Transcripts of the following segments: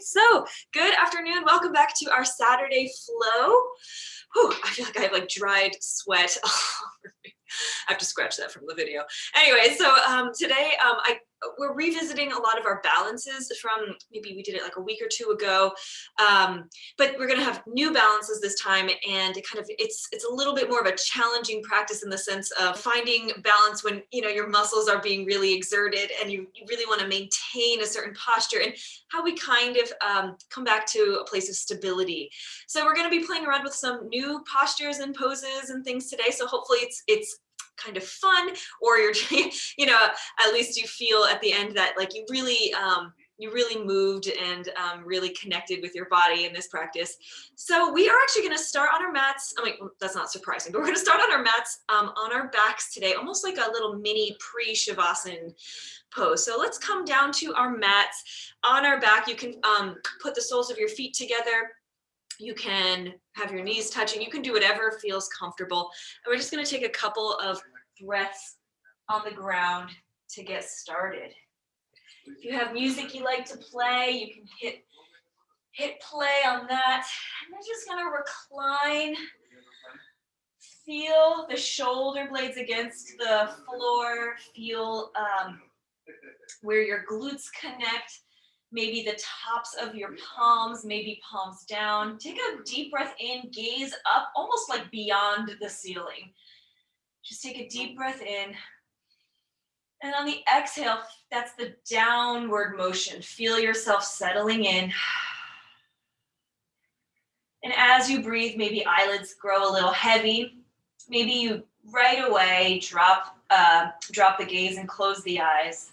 So good afternoon. Welcome back to our Saturday flow. Whew, I feel like I have like dried sweat all over me. I have to scratch that from the video. Anyway, so today we're revisiting a lot of our balances from maybe we did it like a week or two ago, but we're going to have new balances this time, and it's a little bit more of a challenging practice in the sense of finding balance when your muscles are being really exerted and you really want to maintain a certain posture, and how we kind of come back to a place of stability. So we're going to be playing around with some new postures and poses and things today. So hopefully it's kind of fun, or you're at least you feel at the end that like you really moved and really connected with your body in this practice. So we are actually going to start on our mats. I mean, that's not surprising, but we're going to start on our mats on our backs today, almost like a little mini pre-shavasana pose. So let's come down to our mats on our back. You can put the soles of your feet together. You can have your knees touching. You can do whatever feels comfortable. And we're just going to take a couple of breaths on the ground to get started. If you have music you like to play, you can hit play on that. And I'm just going to recline. Feel the shoulder blades against the floor. Feel where your glutes connect. Maybe the tops of your palms, maybe palms down. Take a deep breath in, gaze up, almost like beyond the ceiling. Just take a deep breath in. And on the exhale, that's the downward motion. Feel yourself settling in. And as you breathe, maybe eyelids grow a little heavy. Maybe you right away drop the gaze and close the eyes.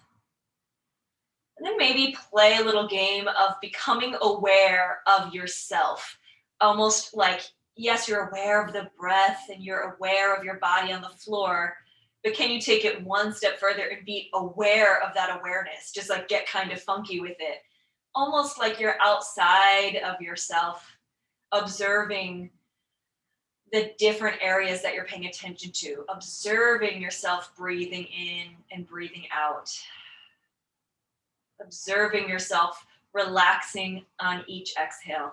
And then maybe play a little game of becoming aware of yourself. Almost like, yes, you're aware of the breath and you're aware of your body on the floor, but can you take it one step further and be aware of that awareness? Just like get kind of funky with it. Almost like you're outside of yourself, observing the different areas that you're paying attention to, observing yourself breathing in and breathing out. Observing yourself relaxing on each exhale.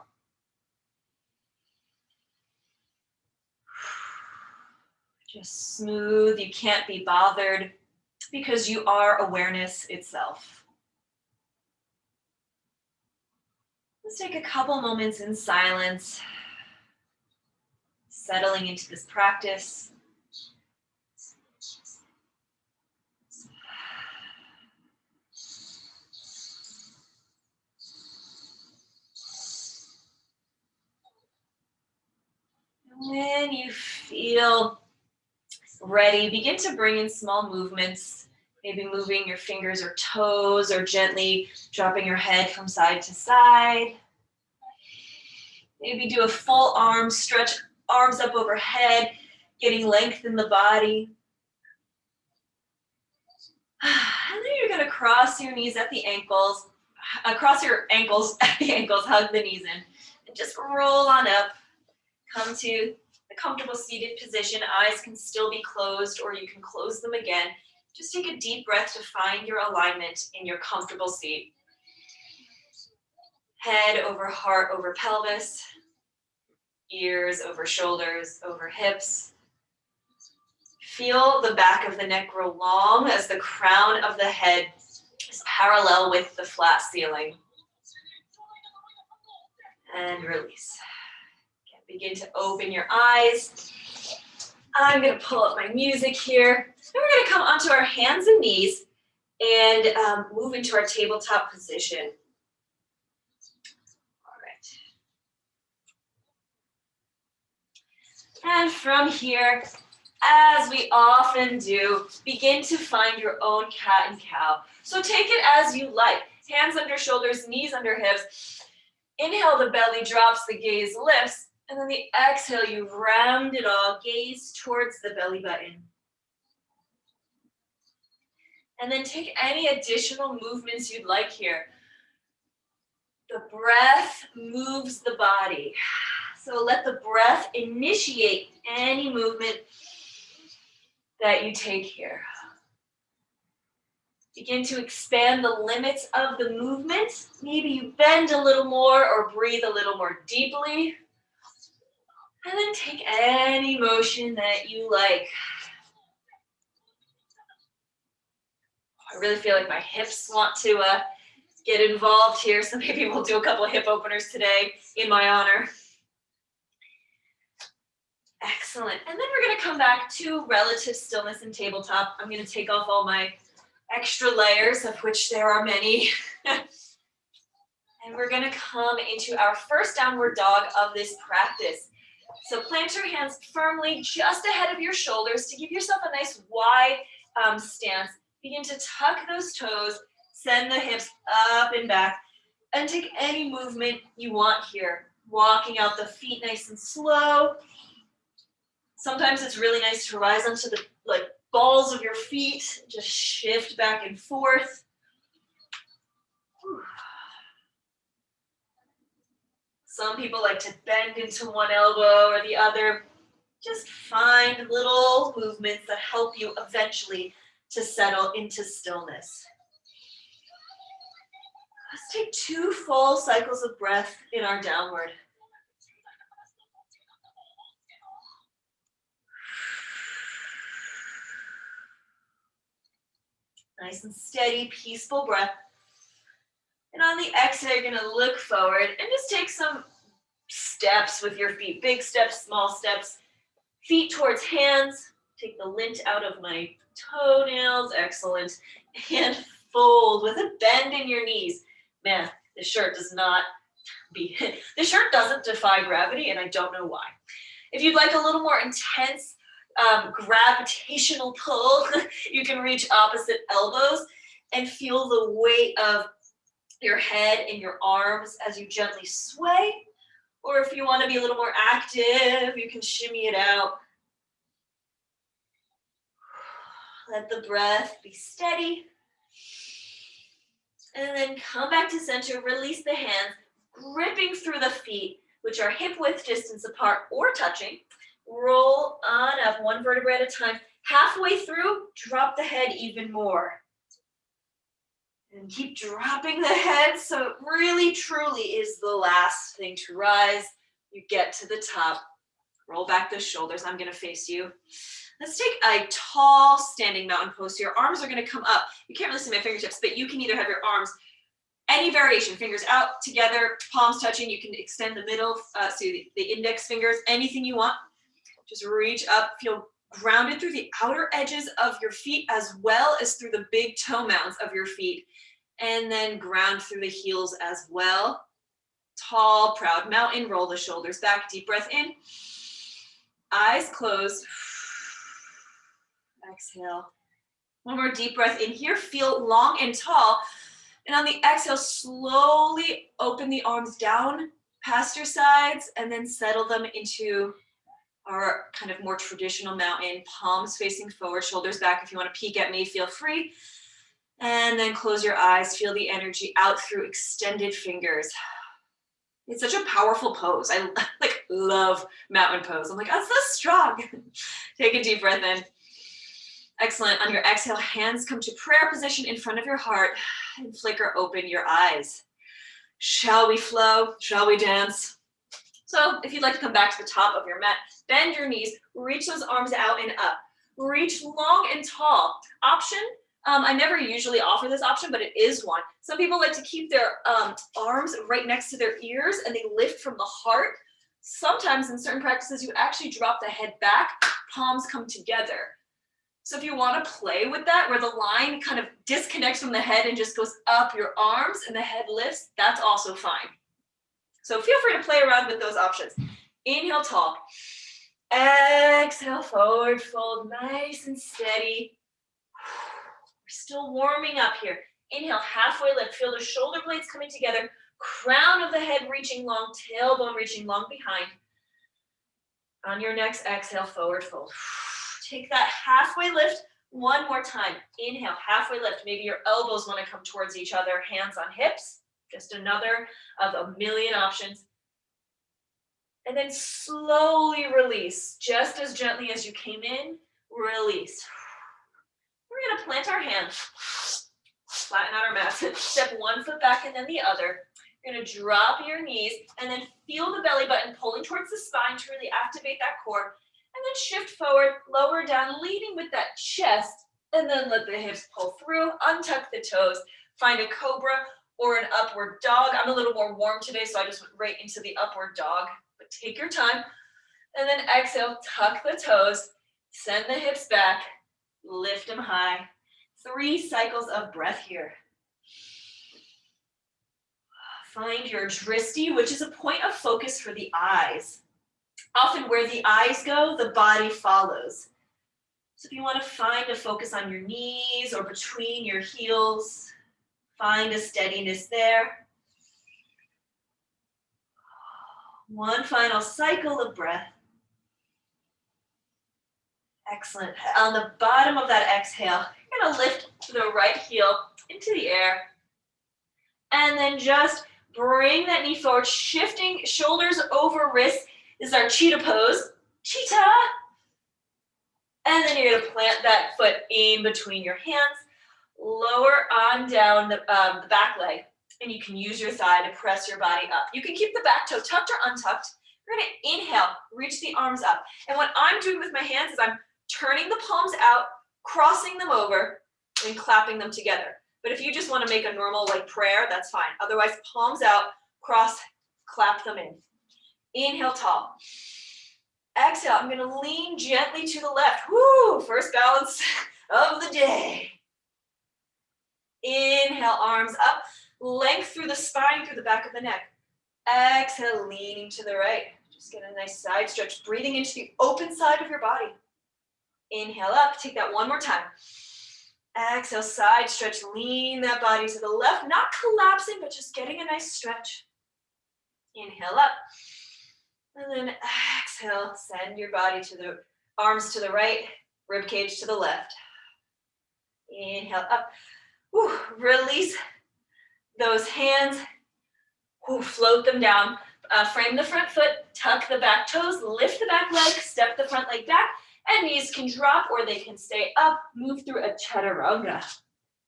Just smooth. You can't be bothered because you are awareness itself. Let's take a couple moments in silence, settling into this practice. When you feel ready, begin to bring in small movements, maybe moving your fingers or toes or gently dropping your head from side to side. Maybe do a full arm stretch, arms up overhead, getting length in the body. And then you're going to cross your knees at the ankles, cross your ankles at the ankles, hug the knees in, and just roll on up. Come to a comfortable seated position. Eyes can still be closed, or you can close them again. Just take a deep breath to find your alignment in your comfortable seat. Head over heart over pelvis. Ears over shoulders, over hips. Feel the back of the neck grow long as the crown of the head is parallel with the flat ceiling. And release. Begin to open your eyes. I'm going to pull up my music here. Then we're going to come onto our hands and knees and move into our tabletop position. All right. And from here, as we often do, begin to find your own cat and cow. So take it as you like. Hands under shoulders, knees under hips. Inhale, the belly drops, the gaze lifts. And then the exhale, you round it all, gaze towards the belly button. And then take any additional movements you'd like here. The breath moves the body. So let the breath initiate any movement that you take here. Begin to expand the limits of the movement. Maybe you bend a little more or breathe a little more deeply. And then take any motion that you like. I really feel like my hips want to get involved here, so maybe we'll do a couple of hip openers today in my honor. Excellent. And then we're going to come back to relative stillness and tabletop. I'm going to take off all my extra layers, of which there are many. And we're going to come into our first downward dog of this practice. So plant your hands firmly just ahead of your shoulders to give yourself a nice wide stance. Begin to tuck those toes, send the hips up and back, and take any movement you want here. Walking out the feet nice and slow. Sometimes it's really nice to rise onto the balls of your feet, just shift back and forth. Whew. Some people like to bend into one elbow or the other. Just find little movements that help you eventually to settle into stillness. Let's take 2 full cycles of breath in our downward. Nice and steady, peaceful breath. And on the exhale, you're going to look forward and just take some steps with your feet. Big steps, small steps. Feet towards hands. Take the lint out of my toenails. Excellent. And fold with a bend in your knees. Man, this shirt doesn't defy gravity, and I don't know why. If you'd like a little more intense gravitational pull, you can reach opposite elbows and feel the weight of your head and your arms as you gently sway. Or if you want to be a little more active, you can shimmy it out. Let the breath be steady. And then come back to center, release the hands, gripping through the feet, which are hip width distance apart or touching. Roll on up, 1 vertebrae at a time. Halfway through, drop the head even more. And keep dropping the head, so it really, truly is the last thing to rise. You get to the top. Roll back the shoulders. I'm going to face you. Let's take a tall standing mountain pose. Your arms are going to come up. You can't really see my fingertips, but you can either have your arms, any variation, fingers out together, palms touching. You can extend the middle, so the index fingers, anything you want. Just reach up, feel grounded through the outer edges of your feet as well as through the big toe mounds of your feet. And then ground through the heels as well. Tall, proud mountain. Roll the shoulders back. Deep breath in. Eyes closed. Exhale. 1 more deep breath in here. Feel long and tall. And on the exhale, slowly open the arms down past your sides and then settle them into our kind of more traditional mountain. Palms facing forward, shoulders back. If you want to peek at me, feel free. And then close your eyes. Feel the energy out through extended fingers. It's such a powerful pose. I love mountain pose. I'm like, oh, it's so strong. Take a deep breath in. Excellent. On your exhale, hands come to prayer position in front of your heart and flicker open your eyes. Shall we flow? Shall we dance? So if you'd like to come back to the top of your mat, bend your knees, reach those arms out and up. Reach long and tall. Option, I never usually offer this option, but it is one. Some people like to keep their arms right next to their ears and they lift from the heart. Sometimes in certain practices, you actually drop the head back, palms come together. So if you want to play with that, where the line kind of disconnects from the head and just goes up your arms and the head lifts, that's also fine. So feel free to play around with those options. Inhale, tall. Exhale, forward fold, nice and steady. We're still warming up here. Inhale, halfway lift. Feel the shoulder blades coming together. Crown of the head reaching long, tailbone reaching long behind. On your next exhale, forward fold. Take that halfway lift 1 more time. Inhale, halfway lift. Maybe your elbows want to come towards each other, hands on hips. Just another of a million options. And then slowly release, just as gently as you came in, release. We're going to plant our hands flatten out our mats. Step one foot back and then the other. You're gonna drop your knees and then feel the belly button pulling towards the spine to really activate that core. And then shift forward, lower down, leading with that chest, and then let the hips pull through, untuck the toes, find a cobra or an upward dog. I'm a little more warm today, so I just went right into the upward dog, but take your time. And then exhale, tuck the toes, send the hips back, lift them high. 3 cycles of breath here. Find your drishti, which is a point of focus for the eyes. Often where the eyes go, the body follows. So if you want to find a focus on your knees or between your heels, find a steadiness there. 1 final cycle of breath. Excellent. On the bottom of that exhale, you're going to lift the right heel into the air. And then just bring that knee forward, shifting shoulders over wrists. This is our cheetah pose. Cheetah. And then you're going to plant that foot in between your hands. Lower on down the back leg. And you can use your thigh to press your body up. You can keep the back toe tucked or untucked. You're going to inhale, reach the arms up. And what I'm doing with my hands is I'm turning the palms out, crossing them over, and clapping them together. But if you just want to make a normal like prayer, that's fine. Otherwise, palms out, cross, clap them in. Inhale tall. Exhale, I'm going to lean gently to the left. Woo, first balance of the day. Inhale, arms up, length through the spine, through the back of the neck. Exhale, leaning to the right. Just get a nice side stretch, breathing into the open side of your body. Inhale up, take that one more time. Exhale, side stretch, lean that body to the left, not collapsing, but just getting a nice stretch. Inhale up, and then exhale, send your body to the arms to the right, rib cage to the left. Inhale up, whew, release those hands, whew, float them down, frame the front foot, tuck the back toes, lift the back leg, step the front leg back, and knees can drop or they can stay up. Move through a chaturanga.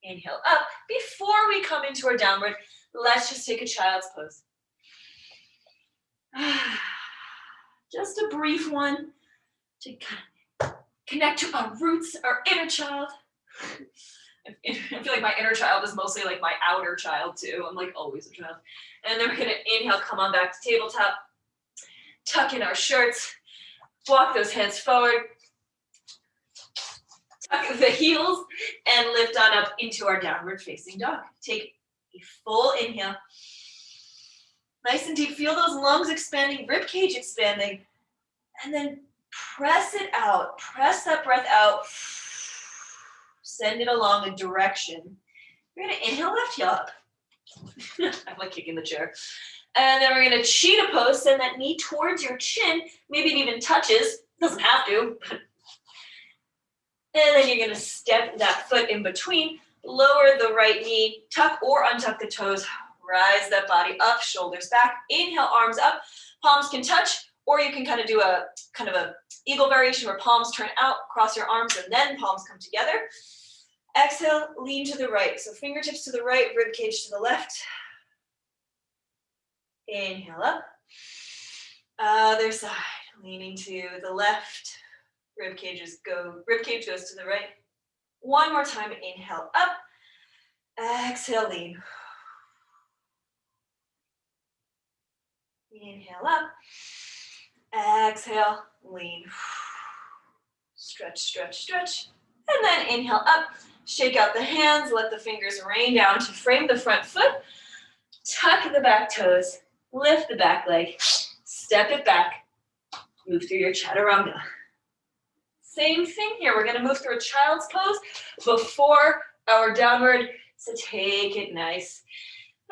Inhale up. Before we come into our downward, let's just take a child's pose. Just a brief one to kind of connect to our roots, our inner child. I feel like my inner child is mostly like my outer child too. I'm like always a child. And then we're going to inhale, come on back to tabletop. Tuck in our shirts. Walk those hands forward. Tuck the heels and lift on up into our downward facing dog. Take a full inhale. Nice and deep. Feel those lungs expanding, rib cage expanding. And then press it out. Press that breath out. Send it along a direction. You're going to inhale, left heel up. I'm like kicking the chair. And then we're going to cheetah pose. Send that knee towards your chin. Maybe it even touches. Doesn't have to. And then you're going to step that foot in between, lower the right knee, tuck or untuck the toes, rise that body up, shoulders back, inhale, arms up, palms can touch, or you can kind of do a eagle variation where palms turn out, cross your arms, and then palms come together. Exhale, lean to the right. So fingertips to the right, rib cage to the left. Inhale up. Other side, leaning to the left. Rib cage goes to the right. One more time, inhale up. Exhale, lean. Inhale up. Exhale, lean. Stretch, stretch, stretch. And then inhale up. Shake out the hands. Let the fingers rain down to frame the front foot. Tuck the back toes. Lift the back leg. Step it back. Move through your chaturanga. Same thing here. We're going to move through a child's pose before our downward. So take it nice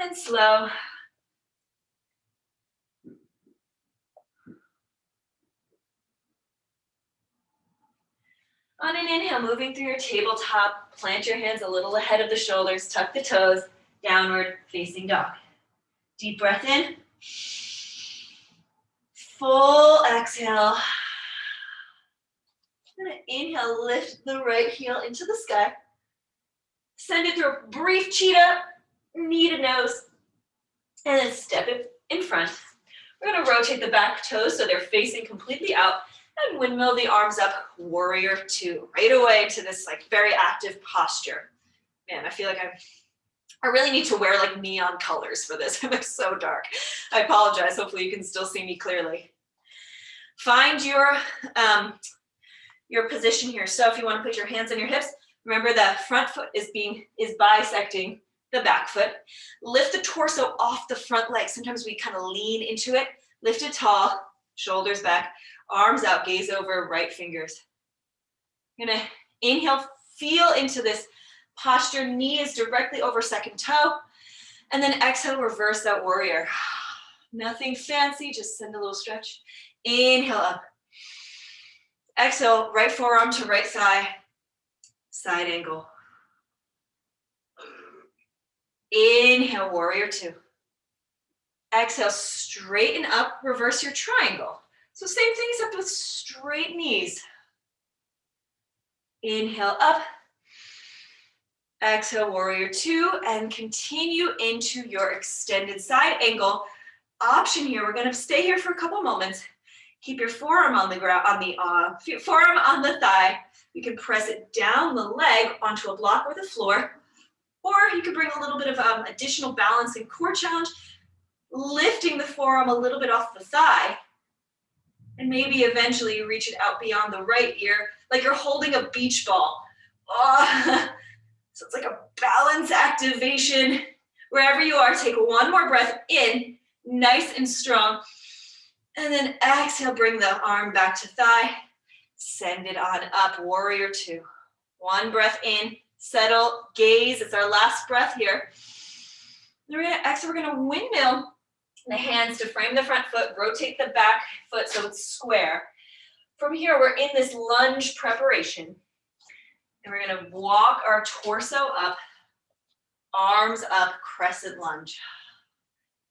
and slow. On an inhale, moving through your tabletop, plant your hands a little ahead of the shoulders, tuck the toes, downward facing dog. Deep breath in. Full exhale. I'm going to inhale, lift the right heel into the sky. Send it through a brief cheetah, knee to nose, and then step it in front. We're gonna rotate the back toes so they're facing completely out and windmill the arms up, warrior two, right away to this like very active posture. Man, I feel like I really need to wear like neon colors for this. It looks so dark. I apologize. Hopefully you can still see me clearly. Find your position here. So if you want to put your hands on your hips, remember the front foot is bisecting the back foot. Lift the torso off the front leg. Sometimes we kind of lean into it. Lift it tall, shoulders back, arms out, gaze over, right fingers. You're gonna inhale, feel into this posture, knee is directly over second toe, and then exhale, reverse that warrior. Nothing fancy, just send a little stretch. Inhale up. Exhale, right forearm to right thigh, side angle. Inhale, warrior two. Exhale, straighten up, reverse your triangle. So same thing except with straight knees. Inhale up. Exhale, warrior two, and continue into your extended side angle. Option here, we're gonna stay here for a couple moments. Keep your forearm on the ground, forearm on the thigh. You can press it down the leg onto a block or the floor, or you can bring a little bit of additional balance and core challenge, lifting the forearm a little bit off the thigh, and maybe eventually you reach it out beyond the right ear, like you're holding a beach ball. Oh. So it's like a balance activation. Wherever you are, take one more breath in, nice and strong. And then exhale, bring the arm back to thigh. Send it on up, warrior two. One breath in, settle, gaze. It's our last breath here. Then we're gonna exhale, we're gonna windmill the hands to frame the front foot, rotate the back foot so it's square. From here, we're in this lunge preparation. And we're gonna walk our torso up, arms up, crescent lunge.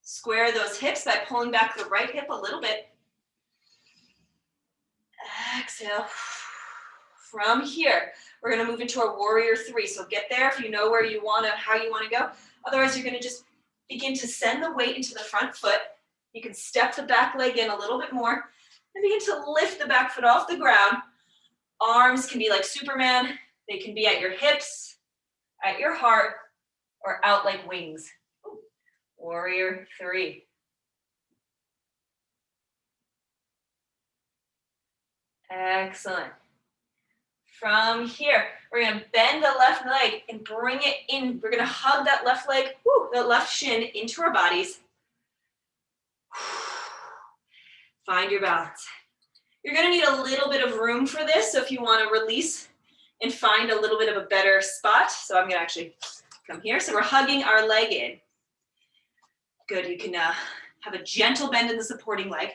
Square those hips by pulling back the right hip a little bit. Exhale. From here, we're gonna move into our warrior three. So get there if you know how you wanna go. Otherwise, you're gonna just begin to send the weight into the front foot. You can step the back leg in a little bit more and begin to lift the back foot off the ground. Arms can be like Superman. They can be at your hips, at your heart, or out like wings. Ooh. Warrior three. Excellent. From here, we're gonna bend the left leg and bring it in. We're gonna hug that left leg, the left shin into our bodies. Find your balance. You're gonna need a little bit of room for this, so if you wanna release and find a little bit of a better spot. So I'm gonna actually come here. So we're hugging our leg in. Good, you can have a gentle bend in the supporting leg.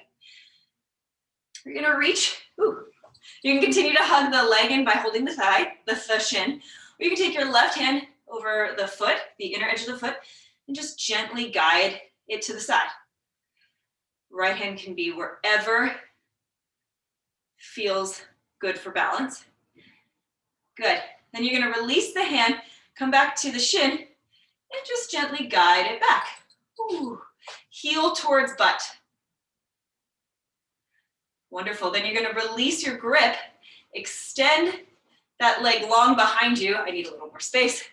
You're gonna reach, you can continue to hug the leg in by holding the thigh, the shin, or you can take your left hand over the foot, the inner edge of the foot, and just gently guide it to the side. Right hand can be wherever feels good for balance. Good. Then you're going to release the hand, come back to the shin, and just gently guide it back. Ooh. Heel towards butt. Wonderful. Then you're going to release your grip, extend that leg long behind you. I need a little more space.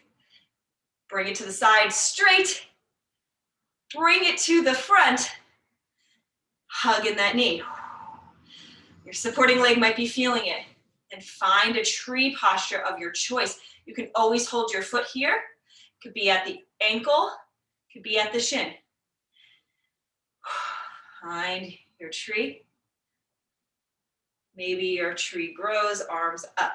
Bring it to the side straight. Bring it to the front. Hug in that knee. Your supporting leg might be feeling it. And find a tree posture of your choice. You can always hold your foot here. It could be at the ankle, it could be at the shin. Find your tree. Maybe your tree grows, arms up.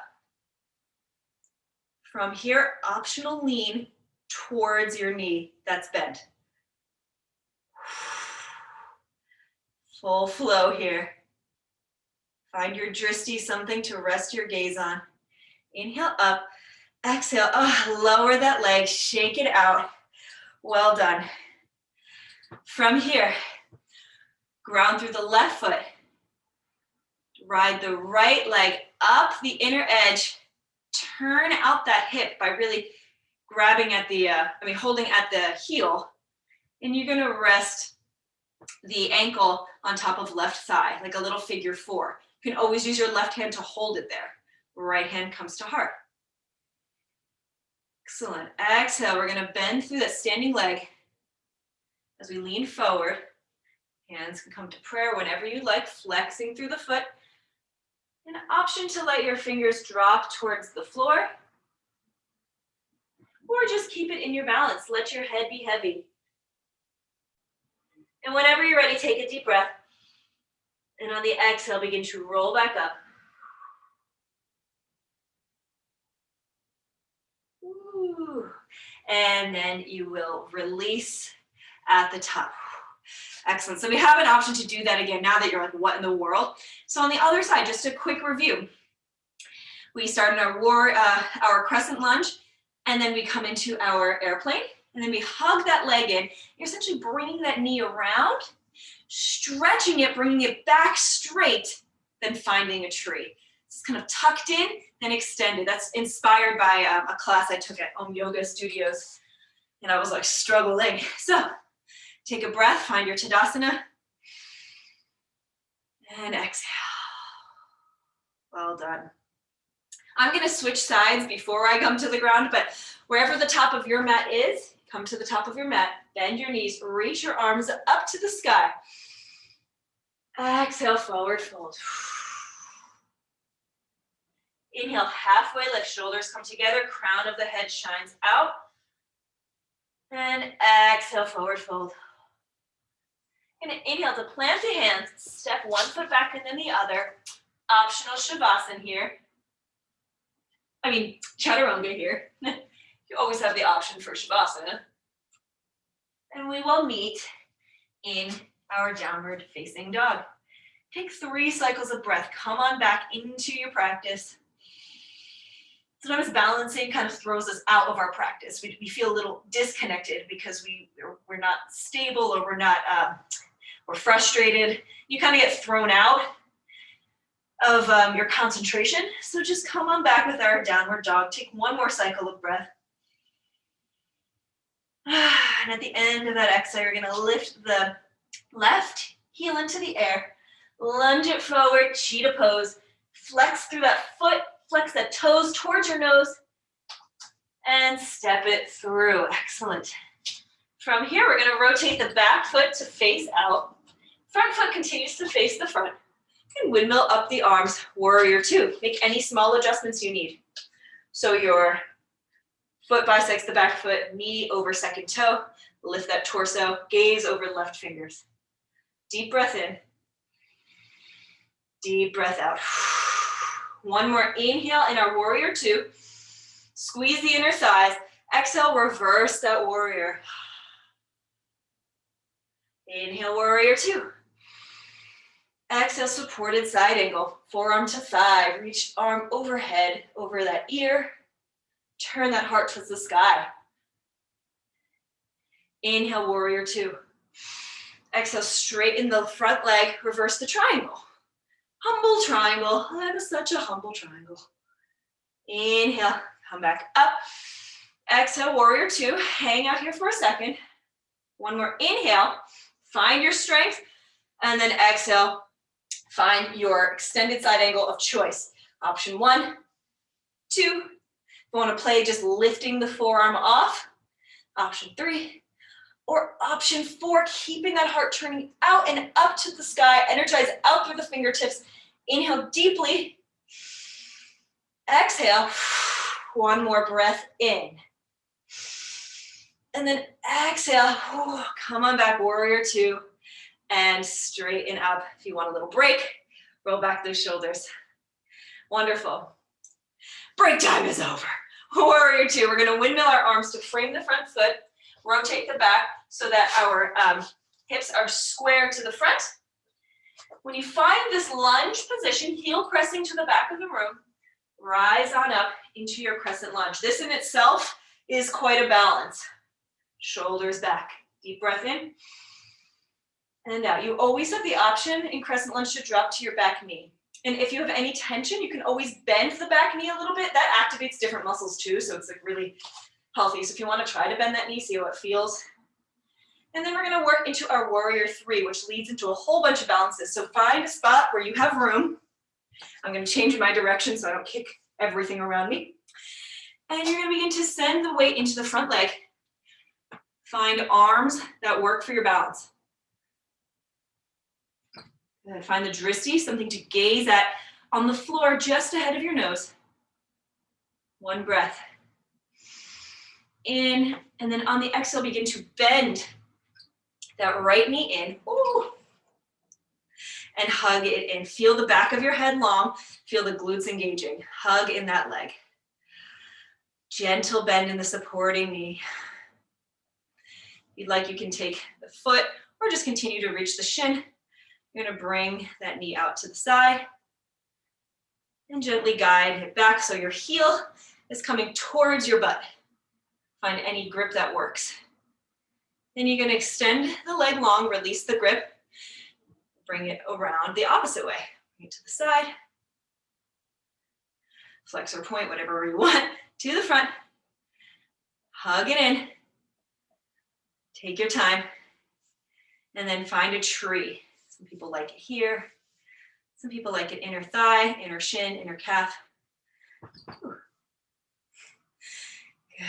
From here, optional lean towards your knee that's bent. Full flow here. Find your drishti, something to rest your gaze on. Inhale up, exhale, lower that leg, shake it out. Well done. From here, ground through the left foot. Ride the right leg up the inner edge. Turn out that hip by really grabbing at the, holding at the heel, and you're gonna rest the ankle on top of left thigh, like a little figure 4. You can always use your left hand to hold it there. Right hand comes to heart. Excellent. Exhale, we're gonna bend through that standing leg as we lean forward. Hands can come to prayer whenever you like, flexing through the foot. An option to let your fingers drop towards the floor, or just keep it in your balance. Let your head be heavy. And whenever you're ready, take a deep breath. And on the exhale, begin to roll back up. Ooh. And then you will release at the top. Excellent. So we have an option to do that again now that you're like, what in the world? So on the other side, just a quick review. We started our crescent lunge, and then we come into our airplane, and then we hug that leg in. You're essentially bringing that knee around, stretching it, bringing it back straight, then finding a tree. It's kind of tucked in, then extended. That's inspired by a class I took at Yoga Studios, and I was like struggling. So take a breath, find your Tadasana, and exhale. Well done. I'm gonna switch sides before I come to the ground, but wherever the top of your mat is, come to the top of your mat, bend your knees, reach your arms up to the sky. Exhale, forward fold. Inhale, halfway lift, shoulders come together, crown of the head shines out. And exhale, forward fold. And inhale to plant the hands, step one foot back and then the other. Optional Shavasana here. Chaturanga here. You always have the option for Shavasana. And we will meet in our downward facing dog. Take 3 cycles of breath. Come on back into your practice. Sometimes balancing kind of throws us out of our practice. We feel a little disconnected because we're not stable, or we're frustrated. You kind of get thrown out of your concentration. So just come on back with our downward dog. Take 1 more cycle of breath. And at the end of that exhale, you're gonna lift the left heel into the air, lunge it forward, cheetah pose, flex through that foot, flex that toes towards your nose, and step it through. Excellent. From here, we're gonna rotate the back foot to face out. Front foot continues to face the front. And windmill up the arms, warrior 2. Make any small adjustments you need. So your foot bisects the back foot, knee over second toe, lift that torso, gaze over left fingers. Deep breath in. Deep breath out. 1 more inhale in our warrior 2. Squeeze the inner thighs. Exhale, reverse that warrior. Inhale, warrior 2. Exhale, supported side angle. Forearm to thigh. Reach arm overhead, over that ear. Turn that heart towards the sky. Inhale, warrior 2. Exhale, straighten the front leg. Reverse the triangle. Humble triangle. That is such a humble triangle. Inhale, come back up. Exhale, warrior 2. Hang out here for a second. 1 more inhale. Find your strength. And then exhale. Find your extended side angle of choice. Option 1, 2. If you want to play just lifting the forearm off. Option 3. Or option 4, keeping that heart turning out and up to the sky. Energize out through the fingertips. Inhale deeply. Exhale. 1 more breath in. And then exhale. Come on back, warrior 2. And straighten up. If you want a little break, roll back those shoulders. Wonderful. Break time is over. Warrior 2. We're going to windmill our arms to frame the front foot. Rotate the back so that our hips are square to the front. When you find this lunge position, heel pressing to the back of the room, rise on up into your crescent lunge. This in itself is quite a balance. Shoulders back. Deep breath in. And out. You always have the option in crescent lunge to drop to your back knee. And if you have any tension, you can always bend the back knee a little bit. That activates different muscles too. So it's like really healthy. So if you want to try to bend that knee, see how it feels. And then we're going to work into our warrior 3, which leads into a whole bunch of balances. So find a spot where you have room. I'm going to change my direction so I don't kick everything around me. And you're going to begin to send the weight into the front leg. Find arms that work for your balance. Good. Find the dristi, something to gaze at on the floor just ahead of your nose. One breath. In, and then on the exhale, begin to bend that right knee in. Ooh. And hug it in. Feel the back of your head long. Feel the glutes engaging. Hug in that leg. Gentle bend in the supporting knee. If you'd like, you can take the foot or just continue to reach the shin. You're going to bring that knee out to the side and gently guide it back so your heel is coming towards your butt. Find any grip that works. Then you're going to extend the leg long, release the grip, bring it around the opposite way. Bring it to the side, flex or point, whatever you want, to the front. Hug it in. Take your time. And then find a tree. Some people like it here. Some people like it inner thigh, inner shin, inner calf. Ooh. Good.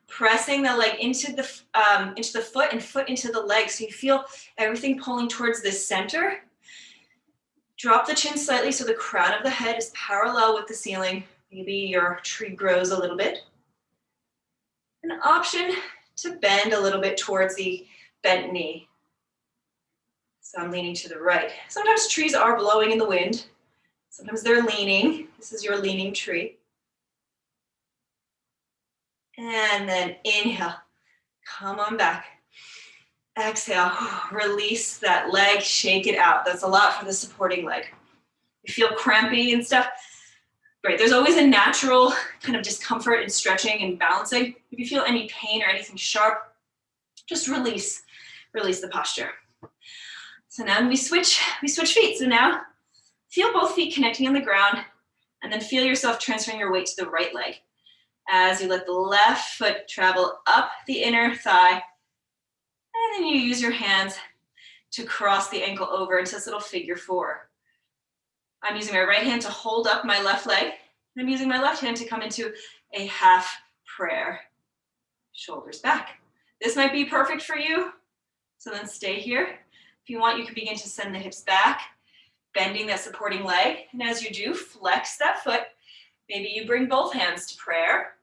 Pressing the leg into the foot and foot into the leg so you feel everything pulling towards the center. Drop the chin slightly so the crown of the head is parallel with the ceiling. Maybe your tree grows a little bit. An option to bend a little bit towards the bent knee. So I'm leaning to the right. Sometimes trees are blowing in the wind. Sometimes they're leaning. This is your leaning tree. And then inhale, come on back. Exhale, release that leg, shake it out. That's a lot for the supporting leg. You feel crampy and stuff? Great, there's always a natural kind of discomfort in stretching and balancing. If you feel any pain or anything sharp, just release the posture. So now we switch feet. So now feel both feet connecting on the ground and then feel yourself transferring your weight to the right leg. As you let the left foot travel up the inner thigh, and then you use your hands to cross the ankle over into this little figure 4. I'm using my right hand to hold up my left leg, and I'm using my left hand to come into a half prayer. Shoulders back. This might be perfect for you, so then stay here. If you want, you can begin to send the hips back, bending that supporting leg, and as you do, flex that foot. Maybe you bring both hands to prayer.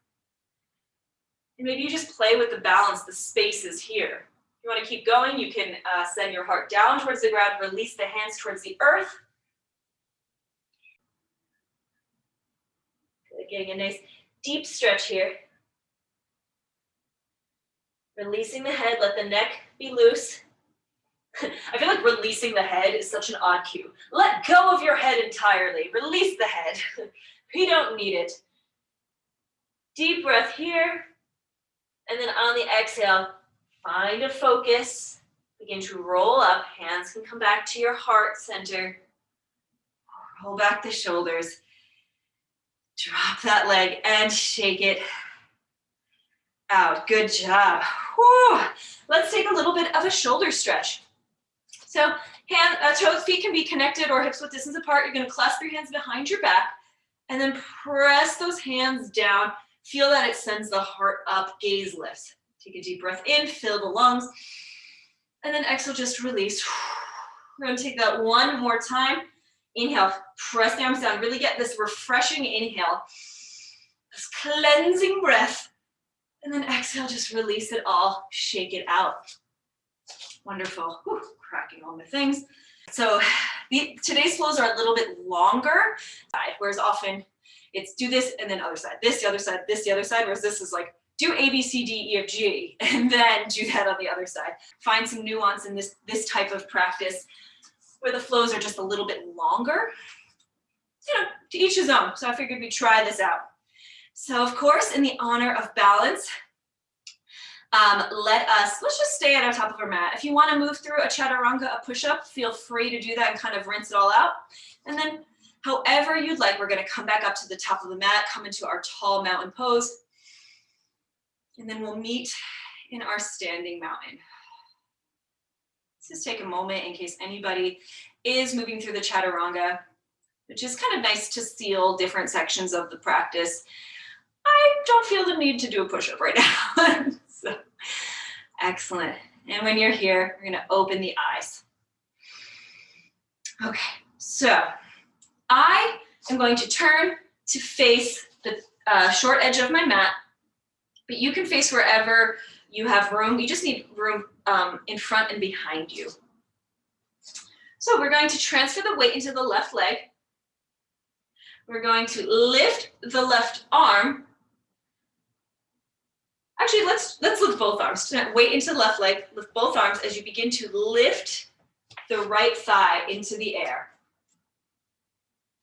And maybe you just play with the balance, the spaces here. If you want to keep going, you can send your heart down towards the ground, release the hands towards the earth. Good, getting a nice deep stretch here. Releasing the head, let the neck be loose. I feel like releasing the head is such an odd cue. Let go of your head entirely. Release the head. We don't need it. Deep breath here. And then on the exhale, find a focus. Begin to roll up. Hands can come back to your heart center. Roll back the shoulders. Drop that leg and shake it out. Good job. Whew. Let's take a little bit of a shoulder stretch. So toes, feet can be connected or hips width distance apart. You're going to clasp your hands behind your back and then press those hands down. Feel that it sends the heart up, gaze lifts. Take a deep breath in, fill the lungs, and then exhale, just release. We're going to take that one more time. Inhale, press the arms down. Really get this refreshing inhale, this cleansing breath, and then exhale, just release it all, shake it out. Wonderful. Whew, cracking all my things. So today's flows are a little bit longer, whereas often it's do this and then other side, this, the other side, this, the other side, whereas this is like do A, B, C, D, E, F, G, and then do that on the other side. Find some nuance in this type of practice where the flows are just a little bit longer. You know, to each his own. So I figured we'd try this out. So of course, in the honor of balance, let's just stay at our top of our mat. If you want to move through a chaturanga, a push-up, feel free to do that and kind of rinse it all out. And then however you'd like, we're going to come back up to the top of the mat, come into our tall mountain pose. And then we'll meet in our standing mountain. Let's just take a moment in case anybody is moving through the chaturanga, which is kind of nice to seal different sections of the practice. I don't feel the need to do a push-up right now. So, excellent. And when you're here, we're gonna open the eyes. Okay, so I am going to turn to face the short edge of my mat, but you can face wherever you have room. You just need room in front and behind you. So we're going to transfer the weight into the left leg. We're going to lift the left arm. Actually, let's lift both arms. Weight into the left leg, lift both arms as you begin to lift the right thigh into the air.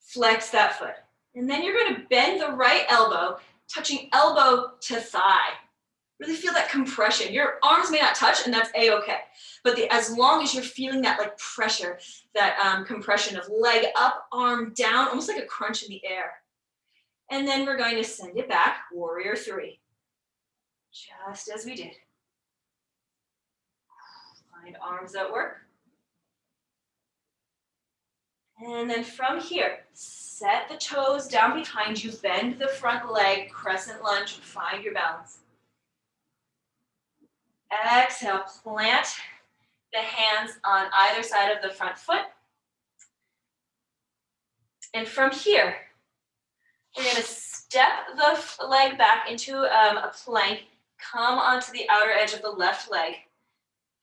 Flex that foot. And then you're going to bend the right elbow, touching elbow to thigh. Really feel that compression. Your arms may not touch, and that's a-okay. But as long as you're feeling that like pressure, that compression of leg up, arm down, almost like a crunch in the air. And then we're going to send it back, warrior three. Just as we did. Find arms at work. And then from here, set the toes down behind you, bend the front leg, crescent lunge, find your balance. Exhale, plant the hands on either side of the front foot. And from here, we're going to step the leg back into a plank, come onto the outer edge of the left leg,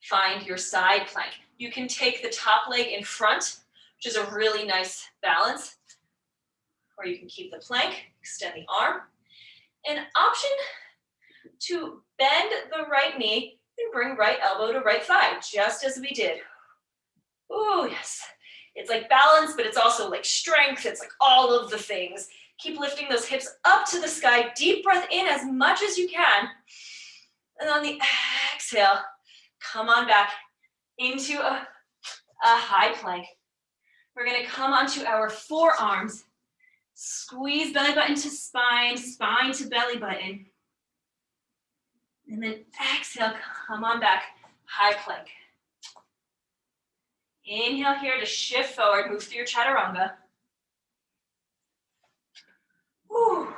find your side plank. You can take the top leg in front, which is a really nice balance, or you can keep the plank, extend the arm. An option to bend the right knee and bring right elbow to right thigh, just as we did. Oh, yes. It's like balance, but it's also like strength. It's like all of the things. Keep lifting those hips up to the sky. Deep breath in as much as you can. And on the exhale, come on back into a high plank. We're going to come onto our forearms. Squeeze belly button to spine, spine to belly button. And then exhale, come on back, high plank. Inhale here to shift forward, move through your chaturanga. Whew.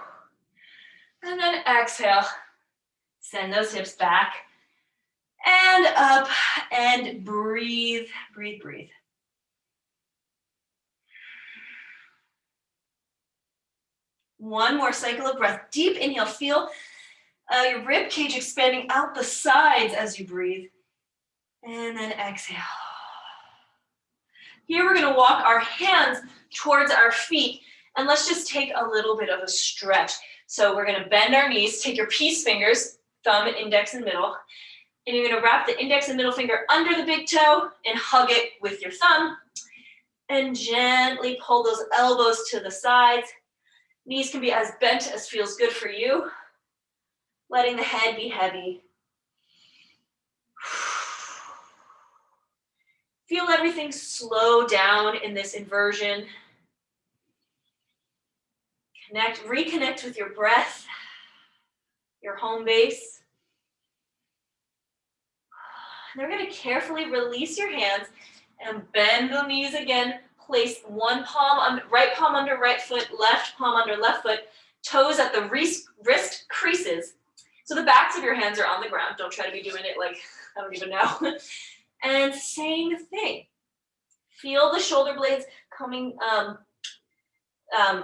And then exhale, send those hips back and up and breathe, breathe, breathe. One more cycle of breath. Deep inhale, feel your rib cage expanding out the sides as you breathe. And then exhale. Here we're going to walk our hands towards our feet, and let's just take a little bit of a stretch. So we're going to bend our knees, take your peace fingers, thumb, index, and middle, and you're going to wrap the index and middle finger under the big toe and hug it with your thumb, and gently pull those elbows to the sides. Knees can be as bent as feels good for you, letting the head be heavy. Feel everything slow down in this inversion. Reconnect with your breath, your home base. And we're going to carefully release your hands and bend the knees again. Place one palm, right palm under right foot, left palm under left foot, toes at the wrist creases. So the backs of your hands are on the ground. Don't try to be doing it like, I don't even know. And same thing. Feel the shoulder blades coming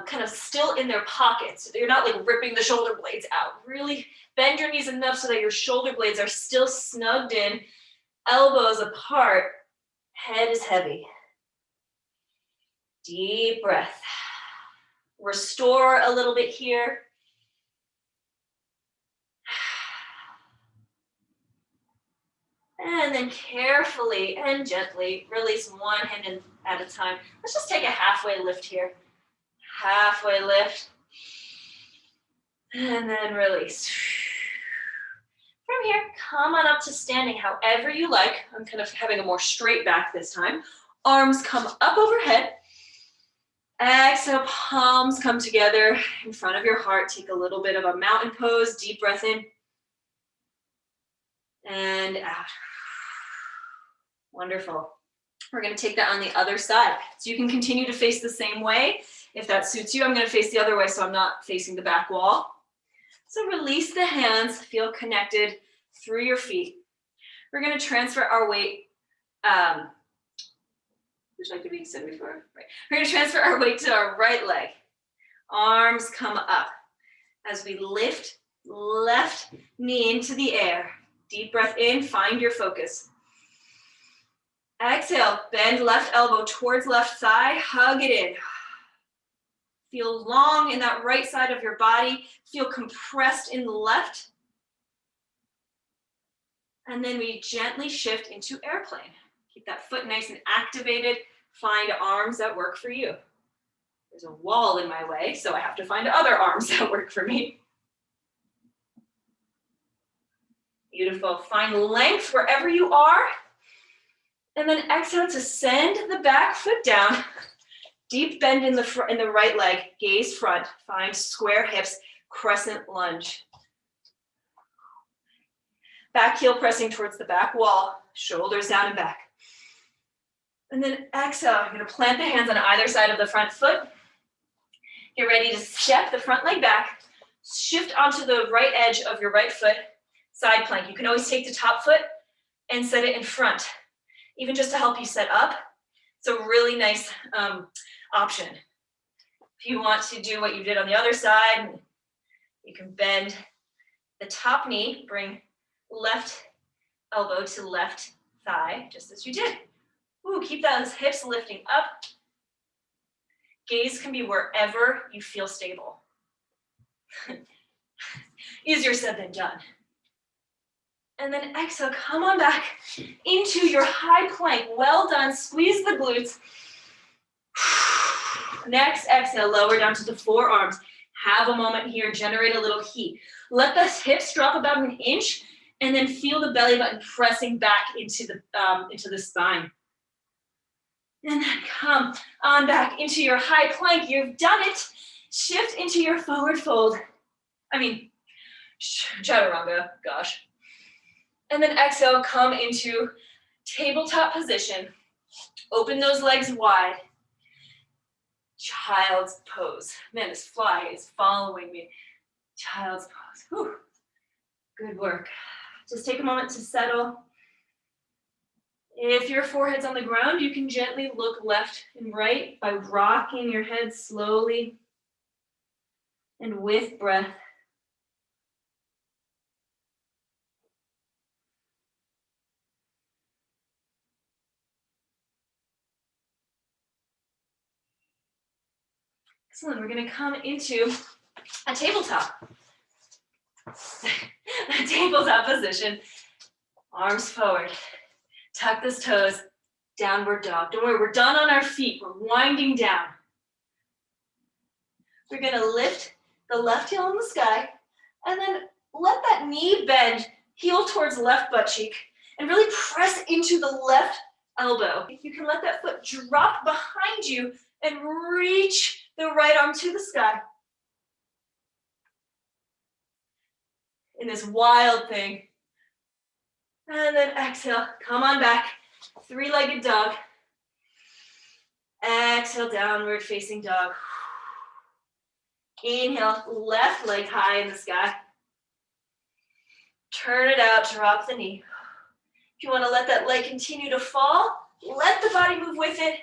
kind of still in their pockets. You're not like ripping the shoulder blades out. Really bend your knees enough so that your shoulder blades are still snugged in, elbows apart, head is heavy. Deep breath. Restore a little bit here. And then carefully and gently release one hand at a time. Let's just take a halfway lift here. Halfway lift. And then release. From here, come on up to standing however you like. I'm kind of having a more straight back this time. Arms come up overhead. Exhale, palms come together in front of your heart. Take a little bit of a mountain pose. Deep breath in. and out. Wonderful. We're going to take that on the other side. So you can continue to face the same way. If that suits you, I'm going to face the other way so I'm not facing the back wall. So release the hands, feel connected through your feet. We're going to transfer our weight, which I could be said before. Right. We're going to transfer our weight to our right leg. Arms come up as we lift left knee into the air. Deep breath in, find your focus. Exhale, bend left elbow towards left thigh, hug it in. Feel long in that right side of your body. Feel compressed in the left. And then we gently shift into airplane. Keep that foot nice and activated. Find arms that work for you. There's a wall in my way, so I have to find other arms that work for me. Beautiful. Find length wherever you are. And then exhale to send the back foot down. Deep bend in the right leg, gaze front. Find square hips, crescent lunge. Back heel pressing towards the back wall, shoulders down and back. And then exhale, I'm going to plant the hands on either side of the front foot. Get ready to step the front leg back. Shift onto the right edge of your right foot, side plank. You can always take the top foot and set it in front, even just to help you set up. It's a really nice option. If you want to do what you did on the other side, you can bend the top knee, bring left elbow to left thigh, just as you did. Ooh, keep those hips lifting up. Gaze can be wherever you feel stable. Easier said than done. And then exhale, come on back into your high plank. Well done, squeeze the glutes. Next exhale, lower down to the forearms. Have a moment here, generate a little heat. Let the hips drop about an inch, and then feel the belly button pressing back into the spine. And then come on back into your high plank. You've done it. Shift into your forward fold. Chaturanga, gosh. And then exhale, come into tabletop position. Open those legs wide. Child's pose. Man, this fly is following me. Child's pose. Whew. Good work. Just take a moment to settle. If your forehead's on the ground, you can gently look left and right by rocking your head slowly and with breath. Excellent. We're going to come into a tabletop. A tabletop position. Arms forward. Tuck those toes. Downward dog. Don't worry, we're done on our feet. We're winding down. We're going to lift the left heel in the sky and then let that knee bend, heel towards left butt cheek, and really press into the left elbow. You can let that foot drop behind you and reach the right arm to the sky. In this wild thing. And then exhale, come on back, three-legged dog. Exhale, downward facing dog. Inhale, left leg high in the sky. Turn it out, drop the knee. If you want to let that leg continue to fall, let the body move with it.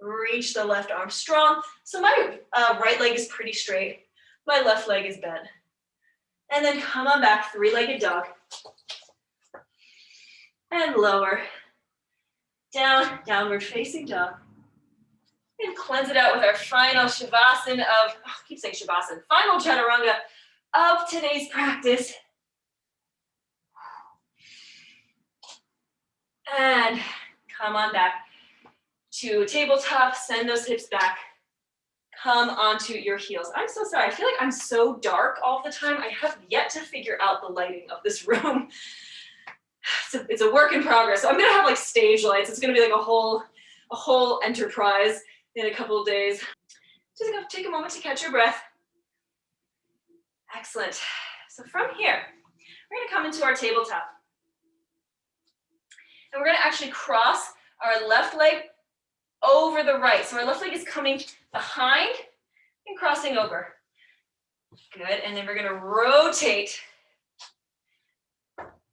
Reach the left arm strong. So my right leg is pretty straight. My left leg is bent. And then come on back, three-legged dog. And lower. Down, downward facing dog. And cleanse it out with our final shavasana of, final chaturanga of today's practice. And come on back to tabletop, send those hips back. Come onto your heels. I'm so sorry, I feel like I'm so dark all the time. I have yet to figure out the lighting of this room. It's a work in progress. So I'm gonna have like stage lights. It's gonna be like a whole enterprise in a couple of days. Just gonna take a moment to catch your breath. Excellent. So from here, we're gonna come into our tabletop. And we're gonna actually cross our left leg over the right. So our left leg is coming behind and crossing over. Good, and then we're gonna rotate.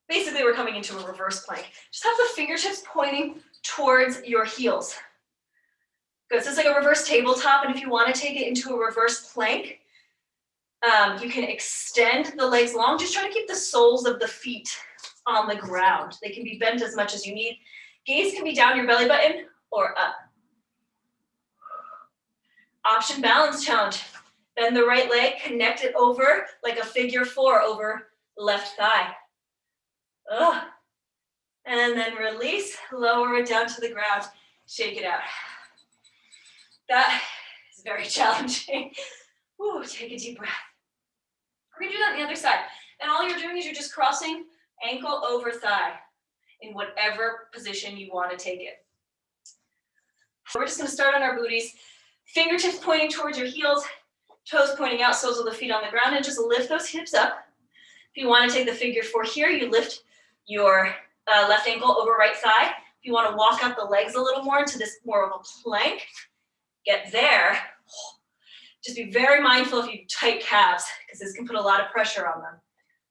Basically, we're coming into a reverse plank. Just have the fingertips pointing towards your heels. Good, so it's like a reverse tabletop, and if you wanna take it into a reverse plank, you can extend the legs long. Just try to keep the soles of the feet on the ground. They can be bent as much as you need. Gaze can be down your belly button or up. Option balance challenge. Bend the right leg, connect it over like a figure 4 over left thigh. Ugh. And then release, lower it down to the ground, shake it out. That is very challenging. Ooh, take a deep breath. We're gonna do that on the other side. And all you're doing is you're just crossing ankle over thigh in whatever position you want to take it. So we're just gonna start on our booties, fingertips pointing towards your heels, toes pointing out, soles of the feet on the ground, and just lift those hips up. If you want to take the figure 4 here, you lift your left ankle over right thigh. If you want to walk out the legs a little more into this more of a plank, get there. Just be very mindful if you have tight calves, because this can put a lot of pressure on them.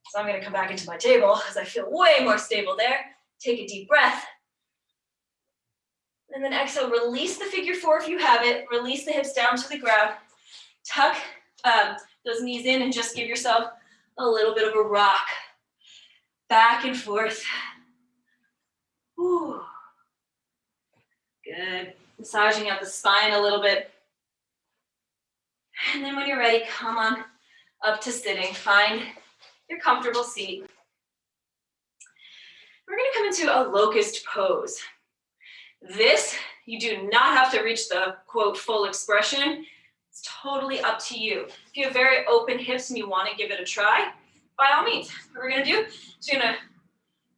So I'm going to come back into my table because I feel way more stable there. Take a deep breath. And then exhale, release the figure 4 if you have it. Release the hips down to the ground. Tuck those knees in and just give yourself a little bit of a rock. Back and forth. Whew. Good. Massaging out the spine a little bit. And then when you're ready, come on up to sitting. Find your comfortable seat. We're going to come into a locust pose. This, you do not have to reach the, quote, full expression. It's totally up to you. If you have very open hips and you want to give it a try, by all means. What we're going to do is you're going to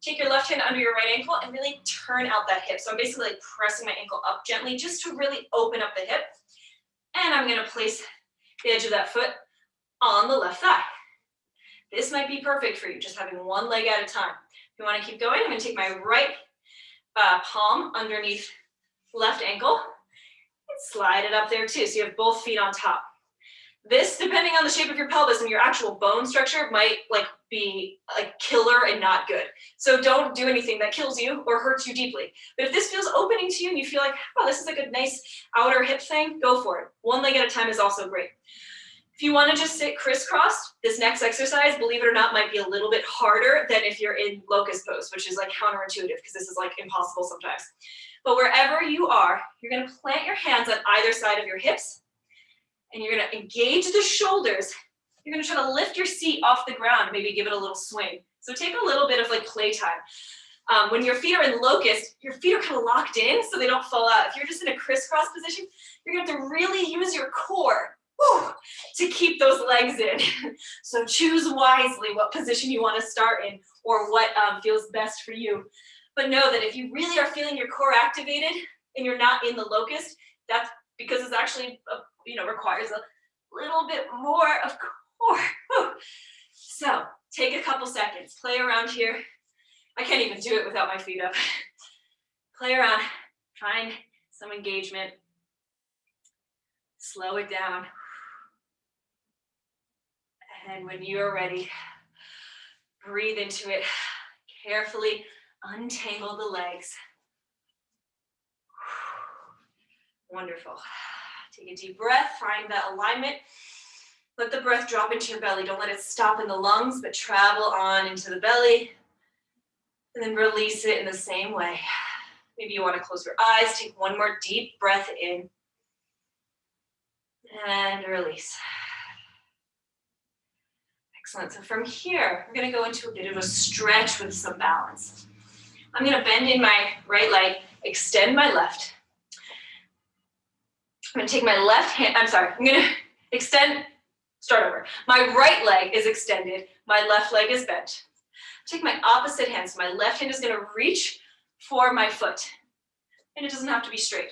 take your left hand under your right ankle and really turn out that hip. So I'm basically like pressing my ankle up gently just to really open up the hip. And I'm going to place the edge of that foot on the left thigh. This might be perfect for you, just having one leg at a time. If you want to keep going, I'm going to take my right palm underneath left ankle and slide it up there too, so you have both feet on top. This, depending on the shape of your pelvis and your actual bone structure, might be killer and not good. So don't do anything that kills you or hurts you deeply. But if this feels opening to you and you feel like, oh, this is like a nice outer hip thing, go for it. One leg at a time is also great. If you want to just sit crisscrossed, this next exercise, believe it or not, might be a little bit harder than if you're in locust pose, which is like counterintuitive because this is like impossible sometimes. But wherever you are, you're going to plant your hands on either side of your hips, and you're going to engage the shoulders. You're going to try to lift your seat off the ground, maybe give it a little swing. So take a little bit of like playtime. When your feet are in locust, your feet are kind of locked in so they don't fall out. If you're just in a crisscross position, you're going to have to really use your core to keep those legs in. So choose wisely what position you want to start in or what feels best for you. But know that if you really are feeling your core activated and you're not in the locust, that's because it's actually, requires a little bit more of core. So take a couple seconds, play around here. I can't even do it without my feet up. Play around, find some engagement. Slow it down. And when you're ready, breathe into it. Carefully untangle the legs. Wonderful. Take a deep breath, find that alignment. Let the breath drop into your belly. Don't let it stop in the lungs, but travel on into the belly. And then release it in the same way. Maybe you want to close your eyes, take one more deep breath in. And release. Excellent. So from here, we're going to go into a bit of a stretch with some balance. I'm going to bend in my right leg, extend my left. I'm going to take my left hand, I'm going to extend, start over. My right leg is extended, my left leg is bent. Take my opposite hand, so my left hand is going to reach for my foot. And it doesn't have to be straight.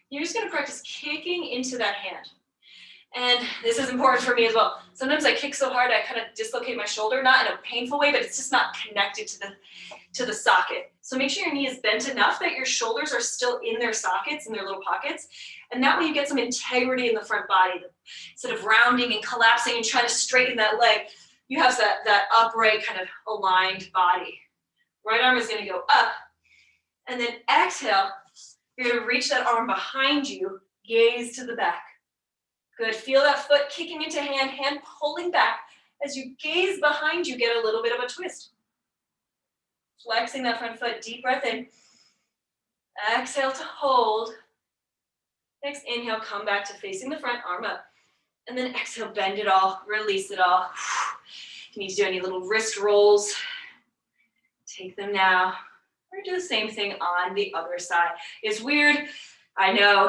You're just going to practice kicking into that hand. And this is important for me as well. Sometimes I kick so hard I kind of dislocate my shoulder, not in a painful way, but it's just not connected to the socket. So make sure your knee is bent enough that your shoulders are still in their sockets, in their little pockets. And that way you get some integrity in the front body. Instead of rounding and collapsing and trying to straighten that leg, you have that upright kind of aligned body. Right arm is going to go up. And then exhale, you're going to reach that arm behind you, gaze to the back. Good, feel that foot kicking into hand, hand pulling back. As you gaze behind you, get a little bit of a twist. Flexing that front foot, deep breath in. Exhale to hold. Next inhale, come back to facing the front, arm up. And then exhale, bend it all, release it all. If you need to do any little wrist rolls, take them now. Or do the same thing on the other side. It's weird, I know.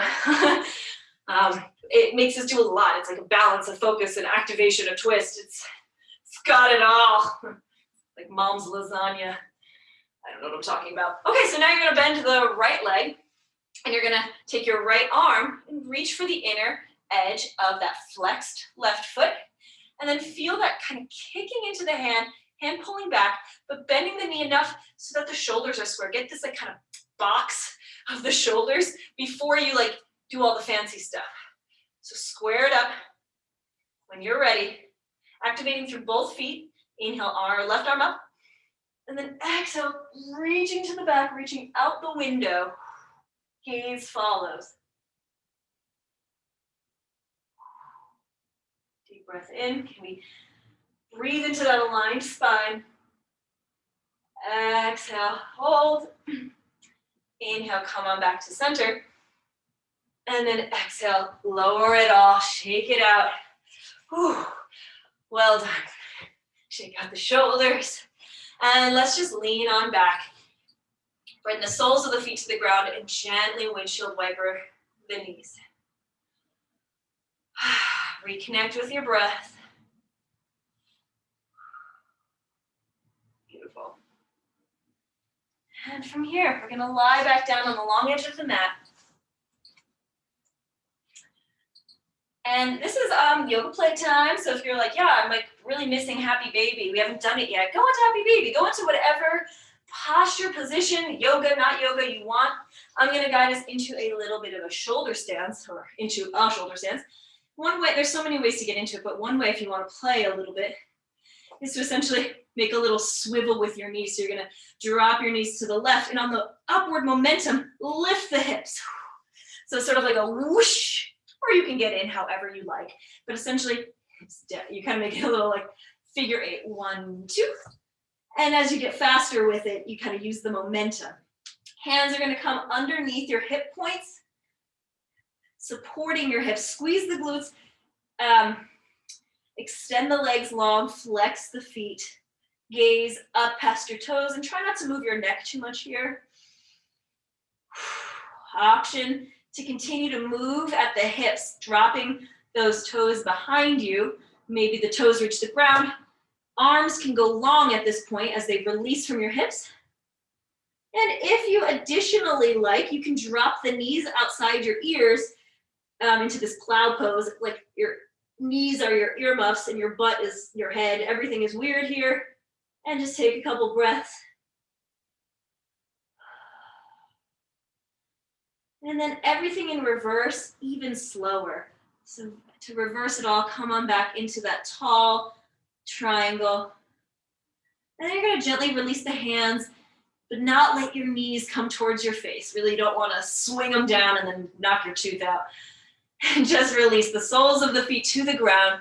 It makes us do a lot. It's like a balance, a focus, an activation, a twist. It's got it all. Like mom's lasagna. I don't know what I'm talking about. Okay, so now you're gonna bend the right leg and you're gonna take your right arm and reach for the inner edge of that flexed left foot. And then feel that kind of kicking into the hand pulling back, but bending the knee enough so that the shoulders are square. Get this like kind of box of the shoulders before you like do all the fancy stuff. So square it up. When you're ready, activating through both feet. Inhale, left arm up. And then exhale, reaching to the back, reaching out the window. Gaze follows. Deep breath in. Can we breathe into that aligned spine? Exhale, hold. Inhale, come on back to center. And then exhale, lower it all, shake it out. Whew. Well done. Shake out the shoulders. And let's just lean on back. Bring the soles of the feet to the ground and gently windshield wiper the knees. Reconnect with your breath. Beautiful. And from here, we're going to lie back down on the long edge of the mat. And this is yoga playtime. So if you're like, yeah, I'm like really missing happy baby, we haven't done it yet, go into happy baby. Go into whatever posture, position, yoga, not yoga you want. I'm going to guide us into a little bit of a shoulder stance or into a shoulder stance. One way, there's so many ways to get into it, but one way if you want to play a little bit is to essentially make a little swivel with your knees. So you're going to drop your knees to the left and on the upward momentum, lift the hips. So sort of like a whoosh. Or you can get in however you like. But essentially, you kind of make it a little like figure 8, 1, 2. And as you get faster with it, you kind of use the momentum. Hands are going to come underneath your hip points, supporting your hips. Squeeze the glutes. Extend the legs long, flex the feet. Gaze up past your toes and try not to move your neck too much here. Option to continue to move at the hips, dropping those toes behind you. Maybe the toes reach the ground. Arms can go long at this point as they release from your hips. And if you additionally like, you can drop the knees outside your ears into this cloud pose. Like your knees are your earmuffs and your butt is your head. Everything is weird here. And just take a couple breaths. And then everything in reverse, even slower. So to reverse it all, come on back into that tall triangle. And then you're going to gently release the hands, but not let your knees come towards your face. Really don't want to swing them down and then knock your tooth out. And just release the soles of the feet to the ground.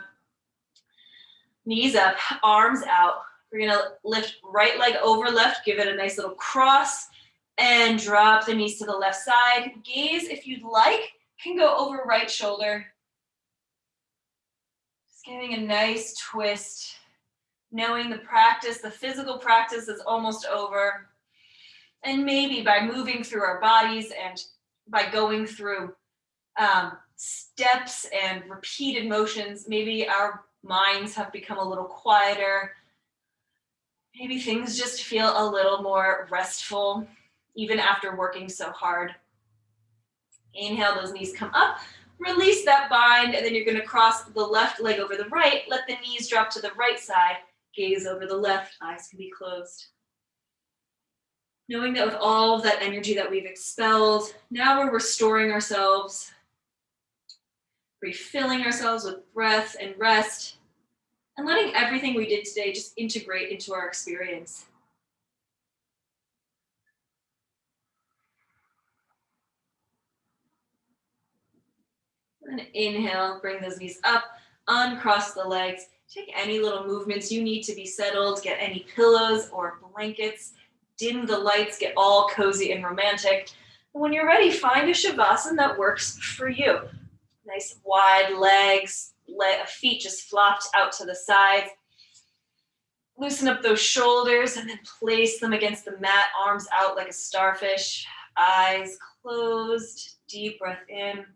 Knees up, arms out. We're going to lift right leg over left, give it a nice little cross. And drop the knees to the left side. Gaze, if you'd like, can go over right shoulder. Just giving a nice twist. Knowing the practice, the physical practice is almost over. And maybe by moving through our bodies and by going through steps and repeated motions, maybe our minds have become a little quieter. Maybe things just feel a little more restful. Even after working so hard. Inhale, those knees come up. Release that bind, and then you're gonna cross the left leg over the right, let the knees drop to the right side, gaze over the left, eyes can be closed. Knowing that with all of that energy that we've expelled, now we're restoring ourselves, refilling ourselves with breath and rest, and letting everything we did today just integrate into our experience. And inhale, bring those knees up, uncross the legs. Take any little movements you need to be settled, get any pillows or blankets, dim the lights, get all cozy and romantic. And when you're ready, find a shavasana that works for you. Nice wide legs, feet just flopped out to the sides. Loosen up those shoulders and then place them against the mat, arms out like a starfish, eyes closed, deep breath in.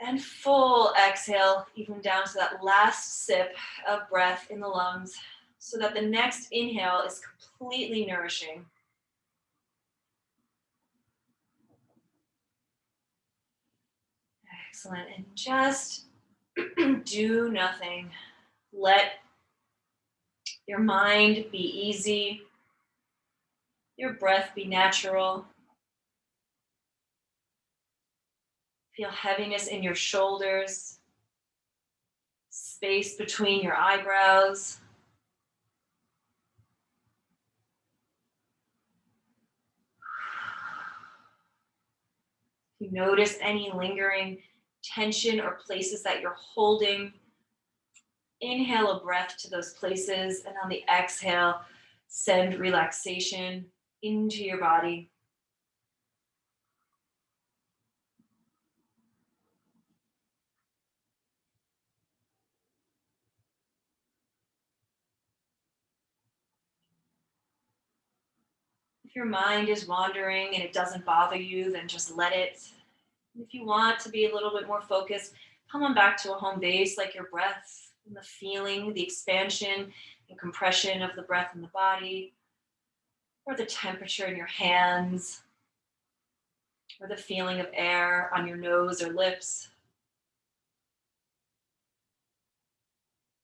And full exhale, even down to that last sip of breath in the lungs, so that the next inhale is completely nourishing. Excellent. And just do nothing. Let your mind be easy, your breath be natural. Feel heaviness in your shoulders, space between your eyebrows. If you notice any lingering tension or places that you're holding, inhale a breath to those places, and on the exhale, send relaxation into your body. If your mind is wandering and it doesn't bother you, then just let it. If you want to be a little bit more focused, come on back to a home base, like your breath and the feeling, the expansion and compression of the breath in the body, or the temperature in your hands, or the feeling of air on your nose or lips.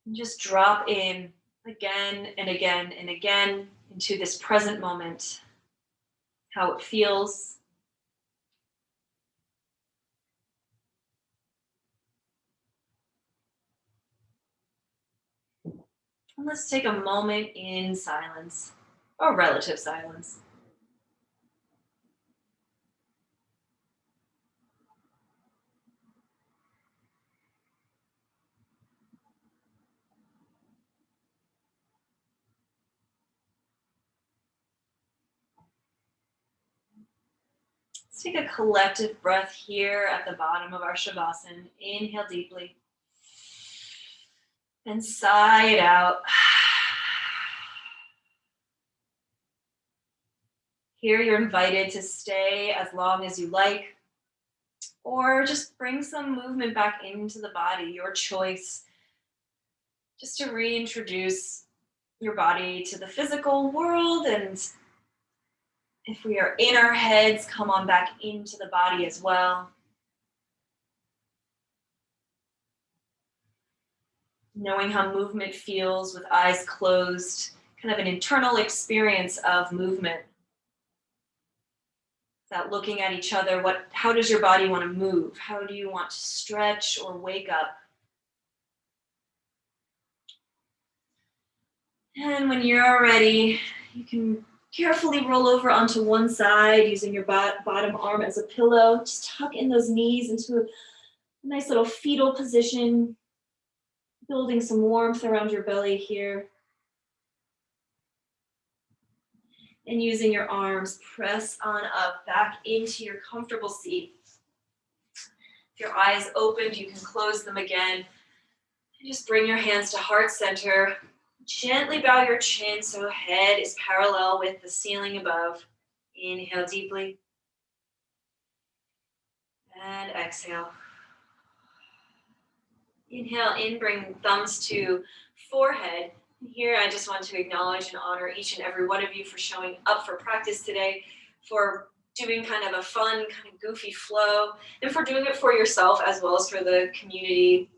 And just drop in again and again and again into this present moment, how it feels. And let's take a moment in silence, or relative silence. Let's take a collective breath here at the bottom of our Shavasana. Inhale deeply. And sigh it out. Here you're invited to stay as long as you like, or just bring some movement back into the body, your choice, just to reintroduce your body to the physical world. And if we are in our heads, come on back into the body as well. Knowing how movement feels with eyes closed, kind of an internal experience of movement. Without looking at each other, how does your body want to move? How do you want to stretch or wake up? And when you're ready, you can carefully roll over onto one side using your bottom arm as a pillow. Just tuck in those knees into a nice little fetal position, building some warmth around your belly here. And using your arms, press on up back into your comfortable seat. If your eyes opened, you can close them again. And just bring your hands to heart center. Gently bow your chin so head is parallel with the ceiling above. Inhale deeply. And exhale. Inhale in, bring thumbs to forehead. Here, I just want to acknowledge and honor each and every one of you for showing up for practice today, for doing kind of a fun, kind of goofy flow, and for doing it for yourself as well as for the community,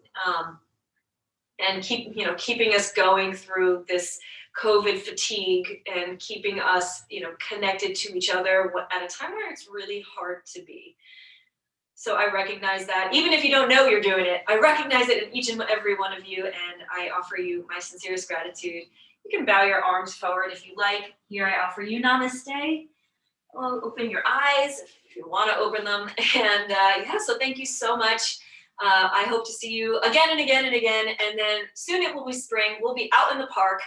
and keeping us going through this COVID fatigue and keeping us, connected to each other at a time where it's really hard to be. So I recognize that, even if you don't know you're doing it, I recognize it in each and every one of you, and I offer you my sincerest gratitude. You can bow your arms forward if you like. Here I offer you namaste. Well, open your eyes if you want to open them. And so thank you so much. I hope to see you again and again and again. And then soon it will be spring. We'll be out in the park,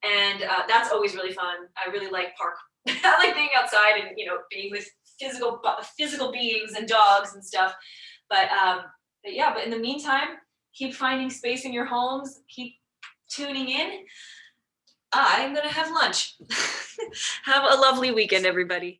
and that's always really fun. I really like park. I like being outside and being with physical beings and dogs and stuff. But in the meantime, keep finding space in your homes. Keep tuning in. I'm gonna have lunch. Have a lovely weekend, everybody.